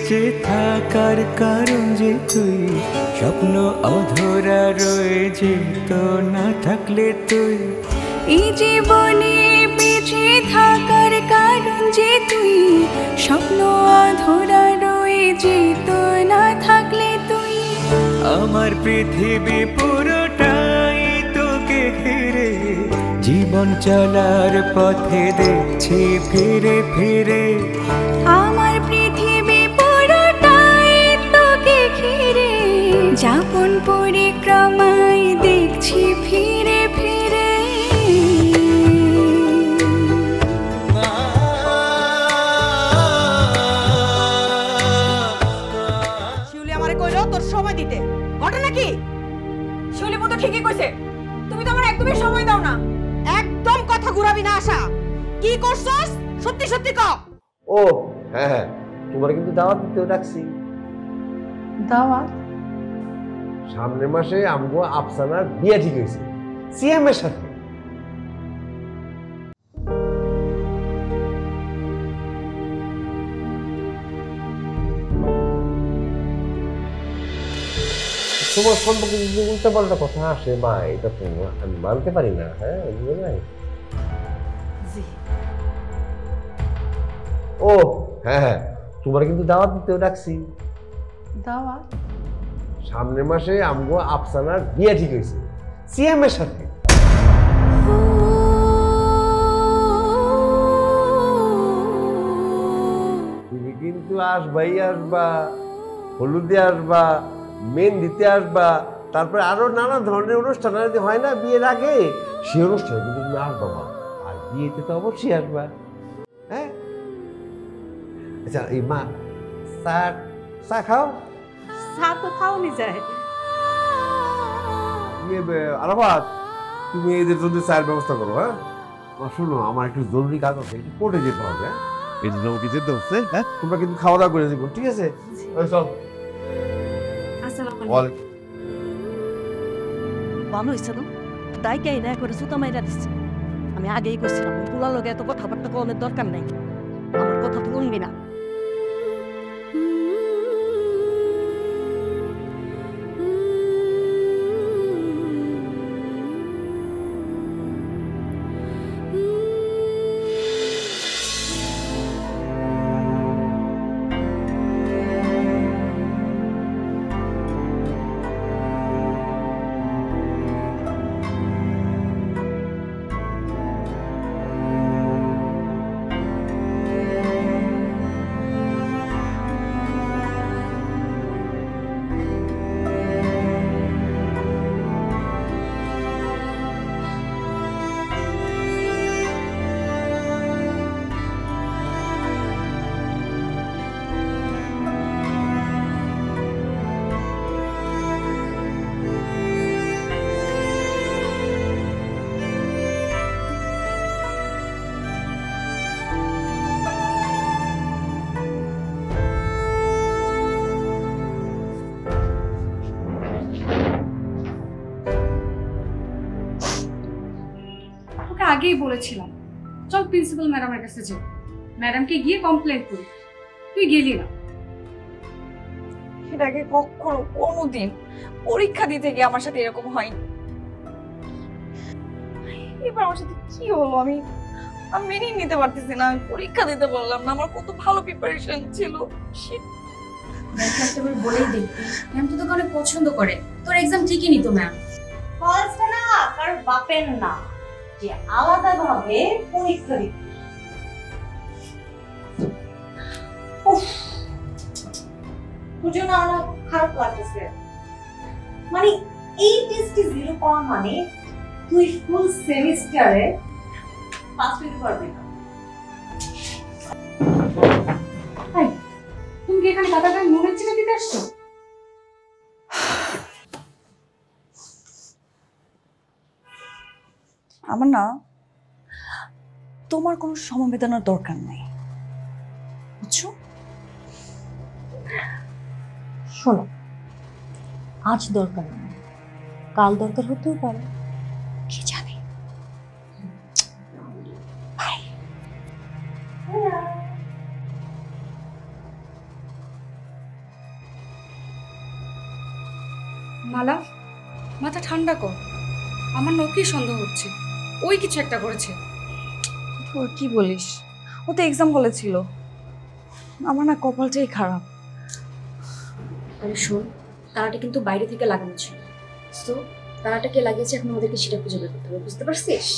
বেঁচে থাকার কারণ যে তুই, স্বপ্ন অধরা রয়ে যেত না থাকলে তুই। এই জীবনে বেঁচে থাকার কারণ যে তুই, স্বপ্ন অধরা রয়ে যেত না থাকলে তুই। আমার পৃথিবী পুরোটাই তোকে ঘিরে, জীবন চলার পথে দেখছি ফিরে ফিরে। আমার পৃথিবী পুরোটাই তোকে ঘিরে, যাপন পরিক্রমায় দেখছি ফিরে ফিরে। শিউলি আমারে কইলো তোর সময় দিতে, ঘটনা কি? শিউলি মতো ঠিকই কইছে, তুমি তো আমার একদমই সময় দাও না। একদম কথা ঘুরাবি না আশা। কি করছস সত্যি সত্যি কও। ও হ্যাঁ হ্যাঁ, তোমার কিন্তু দাওয়াত দিতেও ডাকছি। দাওয়াত? সামনের মাসে আমগো আফসানার বিয়ে ঠিক হয়েছে সিএম এর সাথে। তোমার সম্পর্কে যদি উল্টা পাল্টা কথা আসে মা, এটা তো আমি মানতে পারি না। হ্যাঁ বুঝলে নাই? ও হ্যাঁ হ্যাঁ, তোমার কিন্তু দাওয়াত দিতেও ডাকছি। দাওয়াত? সামনের মাসে আমগো আফসানার বিয়ে ঠিক হয়েছে সিএম এর সাথে। তুমি কিন্তু আসবাই আসবা, হলুদে আসবা, মেহেন্দিতে আসবা, তারপরে আরো নানা ধরনের অনুষ্ঠান হয় না বিয়ের আগে, সেই অনুষ্ঠানে কিন্তু তুমি আসবা মা। আর বিয়েতে তো অবশ্যই আসবা। হ্যাঁ আচ্ছা এই মা চা চা খাও। চা তো খাওনি যায়। আরাফাত তুমি এদের জন্য চায়ের ব্যবস্থা করো। হ্যাঁ শোনো, আমার একটু জরুরি কাজ আছে, একটু কোর্টে যেতে হবে। হ্যাঁ এই জন্য ওকে যেতে হচ্ছে। হ্যাঁ তোমরা কিন্তু খাওয়া দাওয়া করে দেবো, ঠিক আছে? চল। ভালো হয়েছে না, তাই কে না করে জুতা মাইরা দিচ্ছে। আমি আগেই করছিলাম পোলার লগে এত কথাবার্তা কনের দরকার নাই, আমার কথা তো শুনবি না। আগেই বলেছিলাম চল প্রিন্সিপাল ম্যাডামের কাছে যাই, ম্যাডামকে গিয়ে কমপ্লেন করি। তুই গেলি না। এর আগে কখনো কোনোদিন পরীক্ষা দিতে গিয়ে আমার সাথে এরকম হয়নি। এবার আমার সাথে কি হলো আমি মেনে নিতে পারতেছি না। আমি পরীক্ষা দিতে পারলাম না, আমার কত ভালো প্রিপারেশন ছিল। বলেই দিই, ম্যাম তো তোকে অনেক পছন্দ করে, তোর এক্সাম ঠিকই নিত ম্যাম। ফলসটা না কারোর বাপের না, যে আলাদা ভাবে পরীক্ষা দিতে। বুঝো না, আমার খারাপ লাগতেছে। মানে এই টেস্টে 0 পাওয়া মানে তুই ফুল সেমিস্টারে পাস হতে পারবি না। তুমি কি এখানে কাটা গায়ে মনে ছিল দিতে আসছো? আমার না তোমার কোনো সমবেদনার দরকার নাই, বুঝছো? শোনো, আজ দরকার নেই, কাল দরকার হতেও পারে, কি জানি। মালা, মাথা ঠান্ডা কর। আমার নৌকেই সন্দেহ হচ্ছে ওই কিছু একটা করেছে। তোর কি বলিস? ও তো এক্সাম হলে ছিল। আমার না কপালটাই খারাপ। আরে শোন, তারাটা কিন্তু বাইরে থেকে লাগানো ছিল। তো তারাটা কে লাগিয়েছে এখন আমাদেরকে সেটা খুঁজে বের করতে হবে, বুঝতে পারছিস?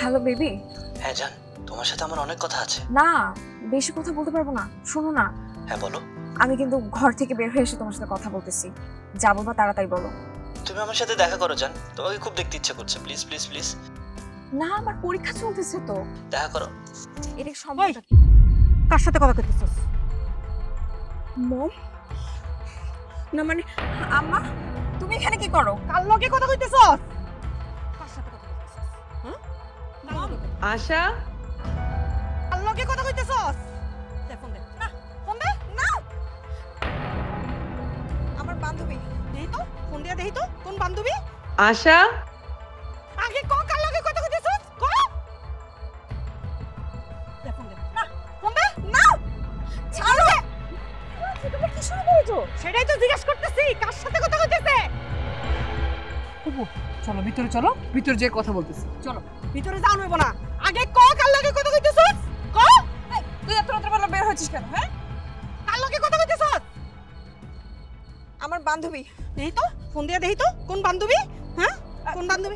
Hello baby. হ্যাঁ জান, তোমার সাথে আমার অনেক কথা আছে। না, বেশি কথা বলতে পারবো না। শোনো না, হ্যাঁ বলো। আমি কিন্তু ঘর থেকে বের হয়ে এসে তোমার সাথে কথা বলতেছি। যা বলবা তাড়াতাড়ি বলো। তুমি আমার সাথে দেখা করো জান, তোমাকে খুব দেখতে ইচ্ছে করছে। Please please please. না, আমার পরীক্ষা চলতেছে তো। দেখা করো। এটা সম্ভব না। কার সাথে কথা কইতেছস? মম? না মানে আম্মা, তুমি এখানে কি করো? কার লগে কথা কইতেছস? কার সাথে কথা কইতেছস? হ্যাঁ? আশা, কার লগে কথা কইতেছস? দে ফোন দে। না, ফোন দে। না। আমার বান্ধবী। দেই তো, ফোন দিয়া দেই তো কোন বান্ধবী? আশা, আগে ক কার লগে কথা কইতেছস? ক। দে ফোন দে। না, ফোন দে। না। ছাড়ো। তুমি কি শুরু করেছো? সেটাই তো জিজ্ঞেস করতেছি, কার সাথে কথা কইতেছে? চলো ভিতরে, চলো ভিতরে যে কথা বলতেছি। চলো ভিতরে যাও হইব না। আগে ক কার লগে কথা কইতেছস? ক। তুই এত রাত্রেবেলা বের হচ্ছিস কেন? হ্যাঁ, কার লগে কথা কইতেছস? আমার বান্ধবী। দেই তো, ফোন দিয়া দেই তো কোন বান্ধবী? হ্যাঁ? কোন বান্ধবী?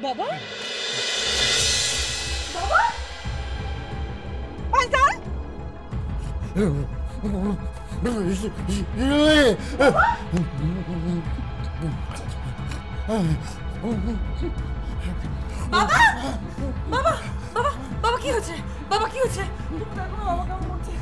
বাবা? বাবা? ভাইজান? বাবা, বাবা, বাবা, বাবা কি হচ্ছে? বাবা কি হচ্ছে? দেখো না, বাবা কেমন করছে।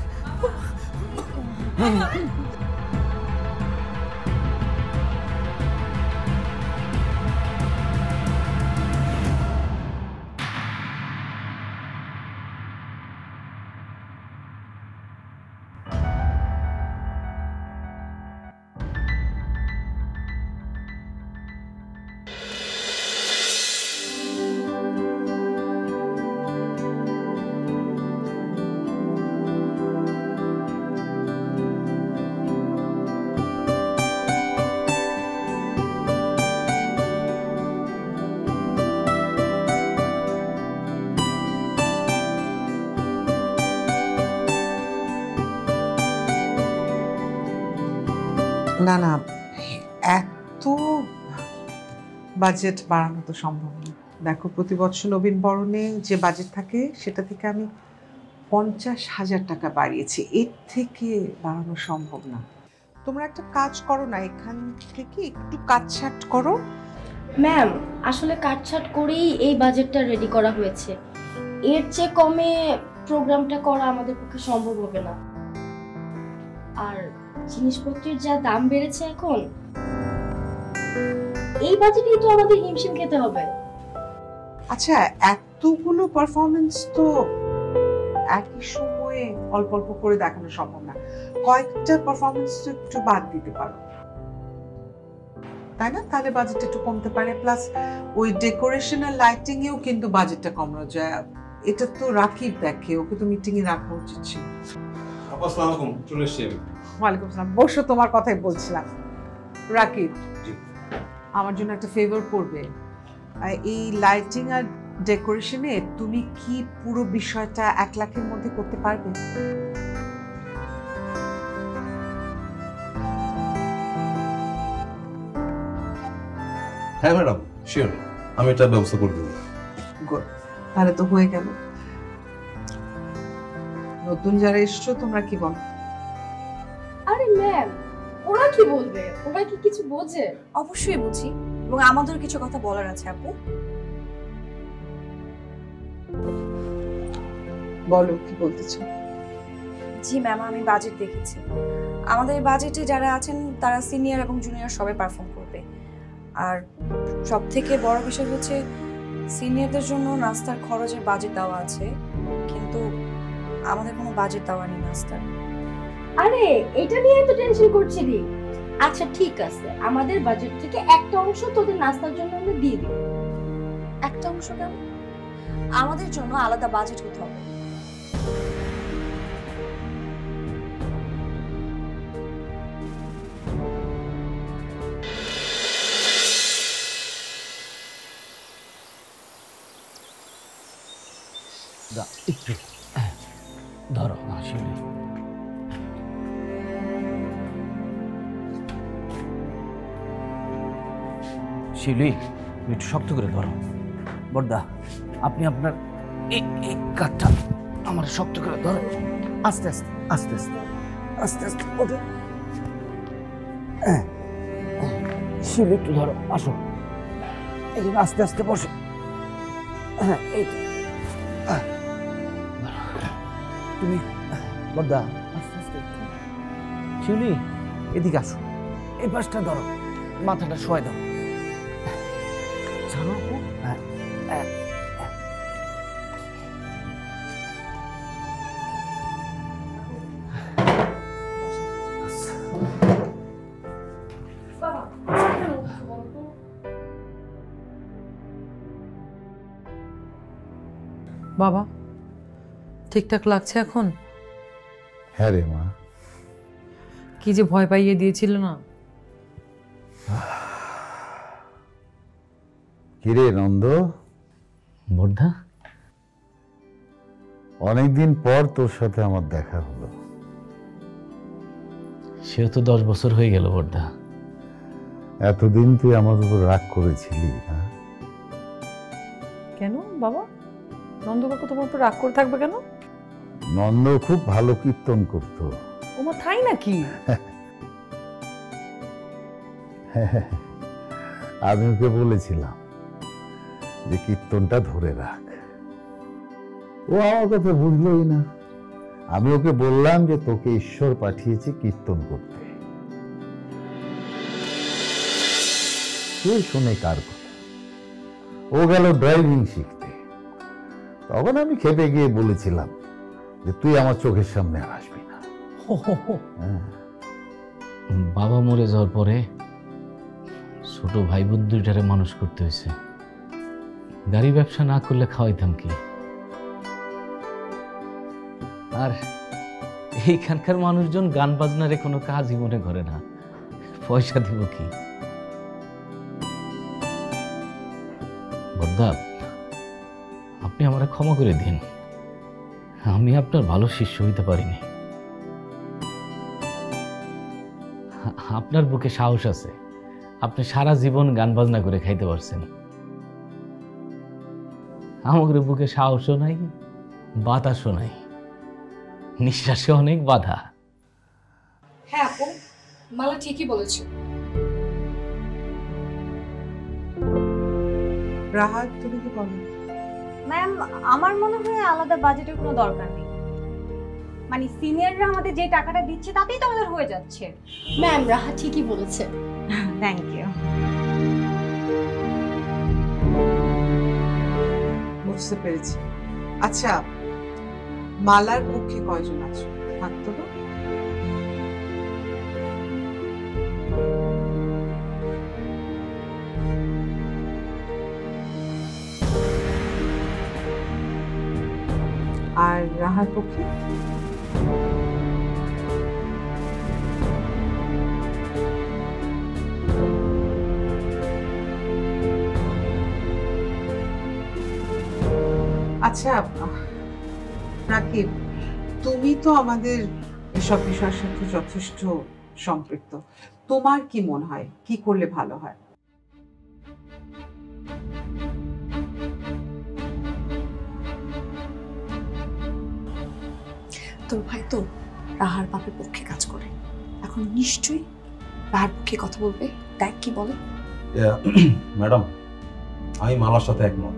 না না, এত বাজেট বাড়ানো তো সম্ভব না। দেখো, প্রতি বছর নবীন বরণে যে বাজেট থাকে সেটা থেকে আমি 50,000 টাকা বাড়িয়েছি। এর থেকে বাড়ানো সম্ভব না। তোমরা একটা কাজ করো না, এখান থেকে একটু কাটছাট করো। ম্যাম, আসলে কাটছাট করেই এই বাজেটটা রেডি করা হয়েছে। এর চেয়ে কমে প্রোগ্রামটা করা আমাদের পক্ষে সম্ভব হবে না। আর জিনিসপত্রের যা দাম বেড়েছে এখন, এই বাজেটেই তো আমাদের হিমশিম খেতে হবে। আচ্ছা, এতগুলো পারফরমেন্স তো একই সময়ে অল্প অল্প করে দেখানো সম্ভব না, কয়েকটা পারফরমেন্স তো একটু বাদ দিতে পারো, তাই না? তাহলে বাজেটটা একটু কমতে পারে। প্লাস ওই ডেকোরেশন আর লাইটিং এও কিন্তু বাজেটটা কমানো যায়। এটা তো রাকিব দেখে, ওকে তো মিটিং এ রাখা উচিত ছিল। আসসালামু আলাইকুম, চলে এসেছি আমি। ওয়ালাইকুম আসসালাম। বসো, তোমার কথাই বলছিলাম। রাকিব, আমার জন্য একটা ফেভার করবে। এই লাইটিং আর ডেকোরেশনে তুমি কি পুরো বিষয়টা 1 লাখের মধ্যে করতে পারবে? হ্যাঁ ম্যাডাম, শিওর, আমি এটা ব্যবস্থা করে দেবো। গুড, তাহলে তো হয়ে গেল। নতুন যারা এসছো তোমরা কি বলো? আরে ম্যাম, ওরা কি বলবে? ওরা কি কিছু বোঝে? অবশ্যই বুঝি, এবং আমাদের কিছু কথা বলার আছে আপু। বলো, কি বলতে চাও? জি ম্যাম, আমি বাজেট দেখেছি। আমাদের বাজেটে যারা আছেন তারা সিনিয়র এবং জুনিয়র সবাই পারফর্ম করবে। আর সব থেকে বড় বিষয় হচ্ছে সিনিয়রদের জন্য নাস্তার খরচের বাজেট দেওয়া আছে, কিন্তু আমাদের কোনো বাজেট দেওয়া নেই নাস্তার। আরে এটা নিয়ে তো টেনশন করছিলি? আচ্ছা ঠিক আছে, আমাদের বাজেট থেকে একটা অংশ তোদের নাস্তার জন্য আমরা দিয়ে দিই। একটা অংশ কেন? আমাদের জন্য আলাদা বাজেট হতে হবে। একটু ধরো শিউলি। শিউলি, একটু শক্ত করে ধরো। বড়দা, আপনি আপনার এই কাঠটা আমার শক্ত করে ধরো। আস্তে আস্তে আস্তে আস্তে আস্তে আস্তে ওঠো। শিউলি একটু ধরো, আসো। এই আস্তে আস্তে বসে। হ্যাঁ, এই তো। তুমি বড়দা, আস্তে আস্তে। শিউলি, এদিকে আসো, এই পাশটা ধরো, মাথাটা শোয়াই দাও। ছাড়ো। বাবা, ঠিকঠাক লাগছে এখন? হ্যাঁ রে মা। কি যে ভয় পাইয়ে দিয়েছিল না। কিরে নন্দ? বড়দা, অনেকদিন পর তোর সাথে আমার দেখা হলো। সেও তো 10 বছর হয়ে গেল বড়দা। এতদিন তুই আমার উপর রাগ করেছিলি না? কেন বাবা? নন্দ কাকু তোমার উপর রাগ করে থাকবে কেন? নন্দ খুব ভালো কীর্তন করত। ওমা, তাই নাকি? আমি ওকে বলেছিলাম যে কীর্তনটা ধরে রাখ। ও আমার কথা বুঝলোই না। আমি ওকে বললাম যে তোকে ঈশ্বর পাঠিয়েছে কীর্তন করতে। তুই শুনে কার কথা? ও গেল ড্রাইভিং শিখতে। তখন আমি খেপে গিয়ে বলেছিলাম যে তুই আমার চোখের সামনে আর আসবি না। বাবা মরে যাওয়ার পরে ছোট ভাই বোন দুইটারে মানুষ করতে হয়েছে। গাড়ি ব্যবসা না করলে খাওয়াইতাম কি? আর এইখানকার মানুষজন গান বাজনারে কোনো কাজই মনে করে না, পয়সা দিব কি? বড়দা, আপনি আমারে ক্ষমা করে দিন। আমি আপনার ভালো শিষ্য হইতে পারিনি। আপনার বুকে সাহস আছে, আপনি সারা জীবন গান বাজনা করে খাইতে পারছেন। আমাদের বুকে সাহসও নাই, বাতাসও নাই, নিঃশ্বাসে অনেক বাধা। হ্যাঁ আপু, মালা ঠিকই বলেছে। রাহাত, তুমি কি বলো? ম্যাম, আমার মনে হয় আলাদা বাজেটের কোনো দরকার নেই। মানে সিনিয়ররা আমাদের যে টাকাটা দিচ্ছে তাতেই তো আমাদের হয়ে যাচ্ছে। ম্যাম, রাহা ঠিকই বলেছে। Thank you. বুঝতে পেরেছি। আচ্ছা, মালার পক্ষে কয়জন আছো? হাত তোলো। আর রাহার পক্ষে? আচ্ছা রাকিব, তুমি তো আমাদের এসব বিষয়ের সাথে যথেষ্ট সম্পৃক্ত। তোমার কি মনে হয় কি করলে ভালো হয়? তোর ভাই তো রাহার বাপের পক্ষে কাজ করে, এখন নিশ্চয়ই রাহার পক্ষে কথা বলবে। দেখ কি বলে। ম্যাডাম, আমি মালার সাথে একমত।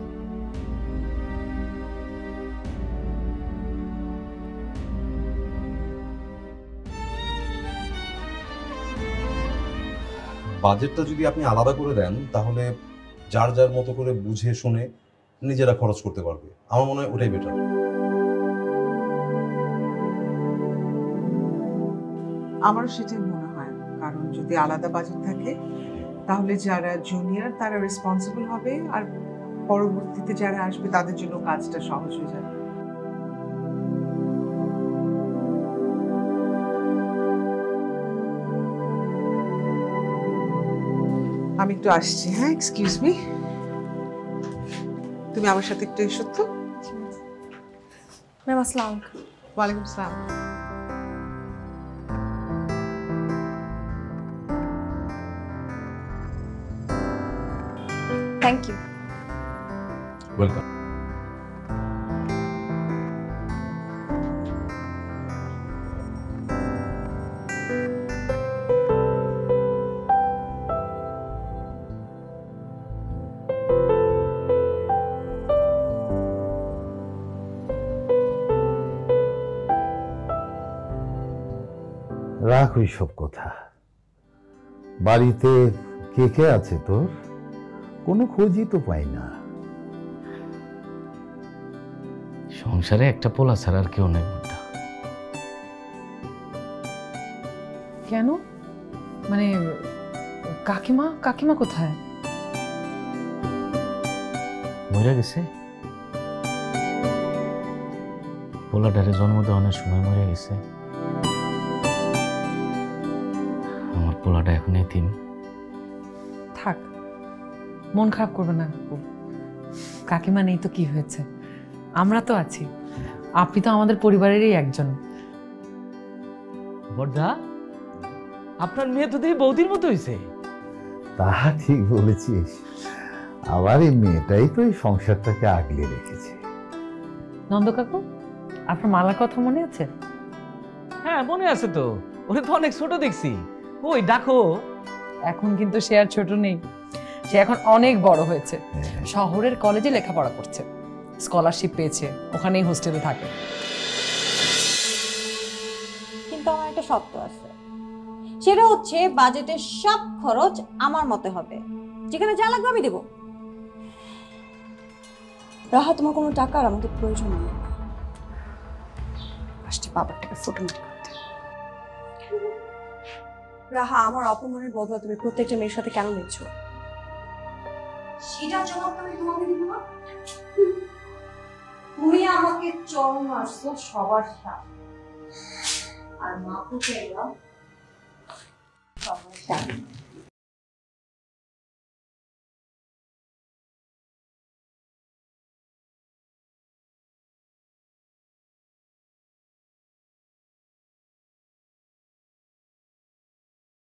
বাজেটটা যদি আপনি আলাদা করে দেন তাহলে যার যার মতো করে বুঝে শুনে নিজেরা খরচ করতে পারবে। আমার মনে হয় ওটাই বেটার। আমারও সেটাই মনে হয়, কারণ যদি আলাদা বাজেট থাকে তাহলে যারা জুনিয়র তারা রেসপন্সিবল হবে, আর পরবর্তীতে যারা আসবে তাদের জন্য কাজটা সহজ হয়ে যাবে। আমি একটু আসছি। হ্যাঁ, এক্সকিউজ মি, তুমি আমার সাথে একটু এসো তো। ম্যাম আসসালামু আলাইকুম। ওয়ালাইকুম আসসালাম। Thank you. ওয়েলকাম। রাখ ওইসব কথা। বাড়িতে কে কে আছে তোর? কোনো খোঁজই তো পাই না। সংসারে একটা পোলা ছাড়া আর কেউ নেই বুদ্ধা। কেন? মানে কাকিমা কাকিমা কোথায়? মরে গেছে। পোলাটারে জন্ম দেওয়ানোর সময় মরে গেছে। আমার পোলাটা এখন এতিম। থাক, মন খারাপ করবে না কাকু। কাকিমা নেই তো কি হয়েছে, আমরা তো আছি। আপনি তো আমাদের পরিবারেরই একজন। বড়দা, আপনার মেয়ে তো দেখি বৌদির মতো হয়েছে। তা ঠিক বলেছিস। আবার এই মেয়েটাই তো এই সংসারটাকে আগলে রেখেছে। নন্দ কাকু, আপনার মালার কথা মনে আছে? হ্যাঁ মনে আছে তো, ওরে তো অনেক ছোট দেখছি। ওই ডাকো। এখন কিন্তু সে আর ছোট নেই, সে এখন অনেক বড় হয়েছে। শহরের কলেজে লেখাপড়া করছে, স্কলারশিপ পেয়েছে, ওখানেই হোস্টেলে থাকে। কিন্তু আমার একটা শর্ত আছে, সেটা হচ্ছে বাজেটের সব খরচ আমার মতে হবে, যেখানে যা লাগবে আমি দেবো। রাহা, তোমার কোনো টাকার আমাদের প্রয়োজন নেই। আসছে বাবার টাকা ফটো করতে। রাহা, আমার অপমানের বদলা তুমি প্রত্যেকটা মেয়ের সাথে কেন নিচ্ছ? সেটার জবাব আমি তোমাকে দিব না। তুমি আমাকে চর মারছো সবার সাথে, আর মাকে এলাম সবার সাথে।